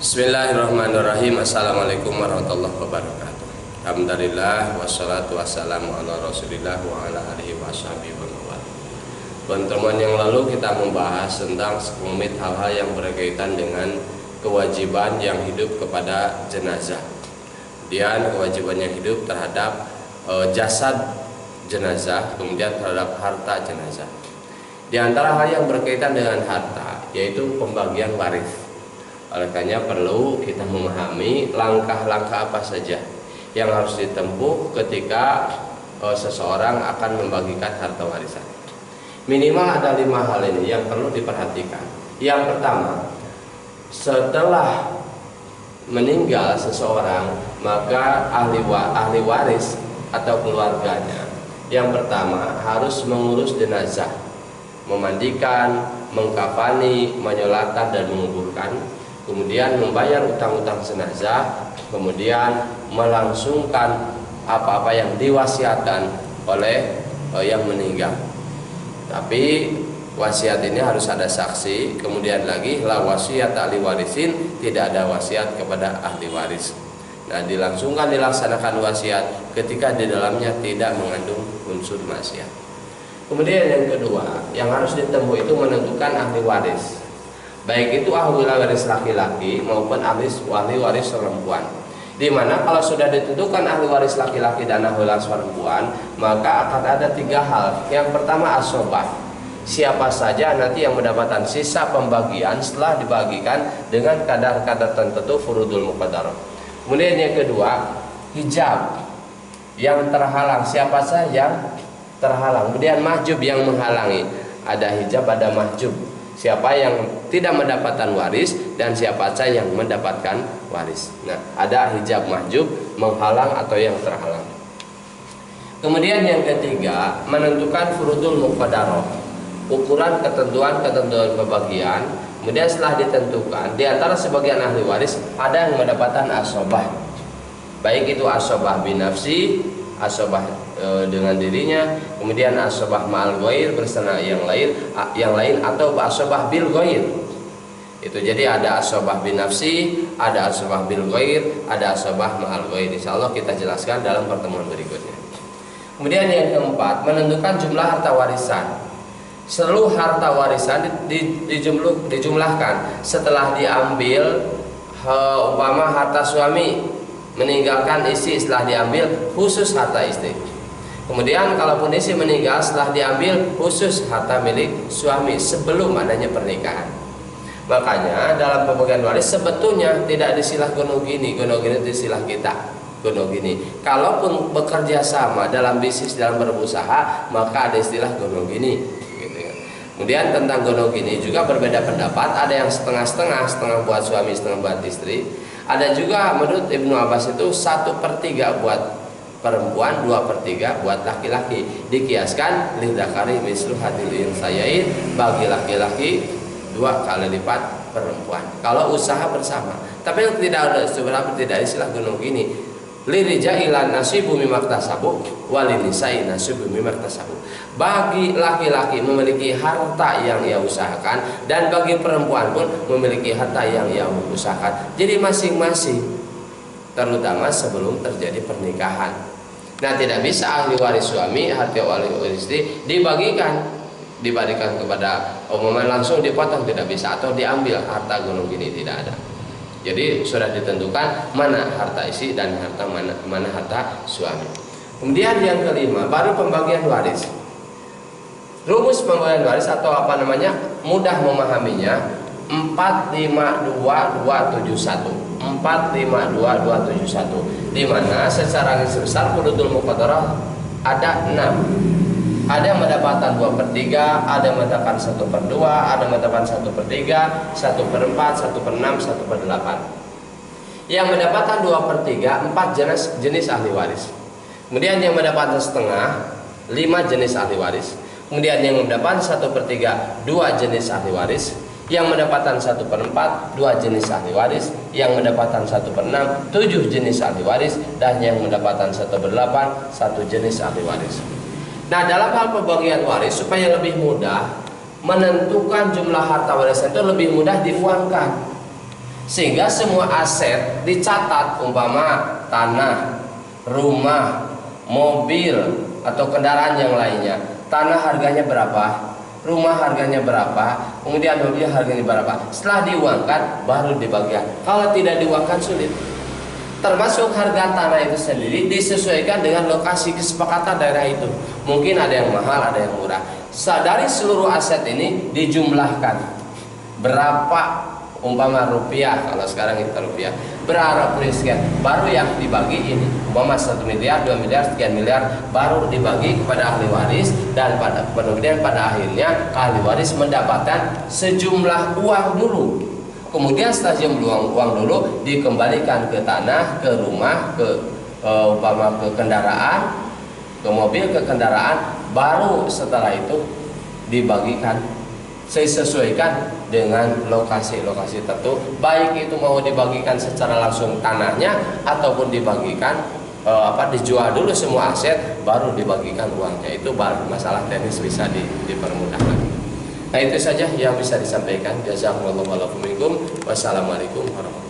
Bismillahirrahmanirrahim. Assalamualaikum warahmatullahi wabarakatuh. Alhamdulillah wassalatu wassalamu ala rasulillah wa ala alihi washabihi wa mawala. Pertemuan yang lalu kita membahas tentang sekelumit hal-hal yang berkaitan dengan kewajiban yang hidup kepada jenazah. Kemudian kewajiban yang hidup terhadap jasad jenazah, kemudian terhadap harta jenazah. Di antara hal yang berkaitan dengan harta yaitu pembagian waris. Oleh karena perlu kita memahami langkah-langkah apa saja yang harus ditempuh ketika seseorang akan membagikan harta warisan. Minimal ada 5 hal ini yang perlu diperhatikan. Yang pertama, setelah meninggal seseorang, maka ahli waris atau keluarganya yang pertama harus mengurus jenazah, memandikan, mengkafani, menyolatkan dan menguburkan, kemudian membayar utang-utang jenazah, kemudian melangsungkan apa-apa yang diwasiatkan oleh yang meninggal. Tapi wasiat ini harus ada saksi. Kemudian lagi la wasiat ahli warisin, tidak ada wasiat kepada ahli waris. Nah, dilaksanakan wasiat ketika di dalamnya tidak mengandung unsur maksiat. Kemudian yang kedua yang harus ditemui itu menentukan ahli waris, baik itu ahli waris laki-laki maupun ahli waris perempuan. Di mana kalau sudah ditentukan ahli waris laki-laki dan ahli waris perempuan, maka akan ada 3 hal. Yang pertama asobah, siapa saja nanti yang mendapatkan sisa pembagian setelah dibagikan dengan kadar-kadar tertentu furudul muqaddarah. Kemudian yang kedua hijab, yang terhalang, siapa saja yang terhalang. Kemudian mahjub, yang menghalangi, ada hijab ada mahjub, siapa yang tidak mendapatkan waris dan siapa saja yang mendapatkan waris. Nah, ada hijab, mahjub, menghalang atau yang terhalang. Kemudian yang ketiga menentukan furudul muqaddarah, ukuran ketentuan pembagian. Kemudian setelah ditentukan, di antara sebagian ahli waris ada yang mendapatkan asobah, baik itu asobah binafsi, asobah dengan dirinya, kemudian asobah ma'al ghair bersama yang lain atau asobah bil ghair. Itu jadi ada asobah binafsi, ada asobah bil ghair, ada asobah ma'al ghair. Insyaallah kita jelaskan dalam pertemuan berikutnya. Kemudian yang keempat menentukan jumlah harta warisan. Seluruh harta warisan dijumlahkan setelah diambil umpama harta suami meninggalkan istri, setelah diambil khusus harta istri. Kemudian kalaupun istri meninggal setelah diambil khusus harta milik suami sebelum adanya pernikahan. Makanya dalam pembagian waris sebetulnya tidak disilah gono gini itu disilah kita gono gini. Kalaupun bekerja sama dalam bisnis, dalam berusaha, maka ada istilah gono gini. Kemudian tentang gono gini juga berbeda pendapat, ada yang setengah-setengah, setengah buat suami, setengah buat istri. Ada juga menurut Ibnu Abbas itu 1/3 buat perempuan, 2/3 buat laki-laki. Dikiaskan lidzakari mislu hadil unsayain, bagi laki-laki 2 kali lipat perempuan kalau usaha bersama. Tapi yang tidak ada seberapa tidak istilah gono gini. Lirijailan nasibu mimaktasabu walinisai nasibu mimaktasabu. Bagi laki-laki memiliki harta yang ia usahakan dan bagi perempuan pun memiliki harta yang ia usahakan. Jadi masing-masing, terutama sebelum terjadi pernikahan. Nah, tidak bisa ahli waris suami, harta ahli waris istri dibagikan kepada umuman langsung dipotong, tidak bisa, atau diambil harta gunung gini, tidak ada. Jadi sudah ditentukan mana harta istri dan mana harta suami. Kemudian yang kelima baru pembagian waris. Rumus pembagian waris atau mudah memahaminya 452-271. 452-271, di mana secara garis besar furudul muqaddarah ada 6. Ada yang mendapatkan 2/3, ada yang mendapatkan 1/2, ada yang mendapatkan 1/3, 1/4, 1/6, 1/8. Yang mendapatkan 2/3, 4 jenis ahli waris. Kemudian yang mendapatkan setengah, 5 jenis ahli waris. Kemudian yang mendapatkan 1/3, 2 jenis ahli waris. Yang mendapatkan 1/4, 2 jenis ahli waris. Yang mendapatkan 1/6, 7 jenis ahli waris. Dan yang mendapatkan 1/8, 1 jenis ahli waris. Nah, dalam hal pembagian waris supaya lebih mudah menentukan jumlah harta warisan itu lebih mudah diuangkan. Sehingga semua aset dicatat, umpama tanah, rumah, mobil atau kendaraan yang lainnya. Tanah harganya berapa, rumah harganya berapa, kemudian mobil harganya berapa. Setelah diuangkan baru dibagikan. Kalau tidak diuangkan sulit. Termasuk harga tanah itu sendiri disesuaikan dengan lokasi kesepakatan daerah itu. Mungkin ada yang mahal, ada yang murah. Dari seluruh aset ini dijumlahkan berapa, umpama rupiah, kalau sekarang kita rupiah, berapa sekian, baru yang dibagi ini, umpama 1 miliar, 2 miliar, sekian miliar, baru dibagi kepada ahli waris. Dan kemudian pada akhirnya ahli waris mendapatkan sejumlah uang dulu. Kemudian setelah jumlah uang dulu dikembalikan ke tanah, ke rumah, ke umpama ke kendaraan, ke mobil, ke kendaraan. Baru setelah itu dibagikan, sesuaikan dengan lokasi-lokasi tertentu. Baik itu mau dibagikan secara langsung tanahnya ataupun dibagikan dijual dulu semua aset baru dibagikan uangnya. Itu baru masalah teknis bisa dipermudah lagi. Nah, itu saja yang bisa disampaikan. Jazakumullahu khairan. Wassalamualaikum warahmatullahi wabarakatuh.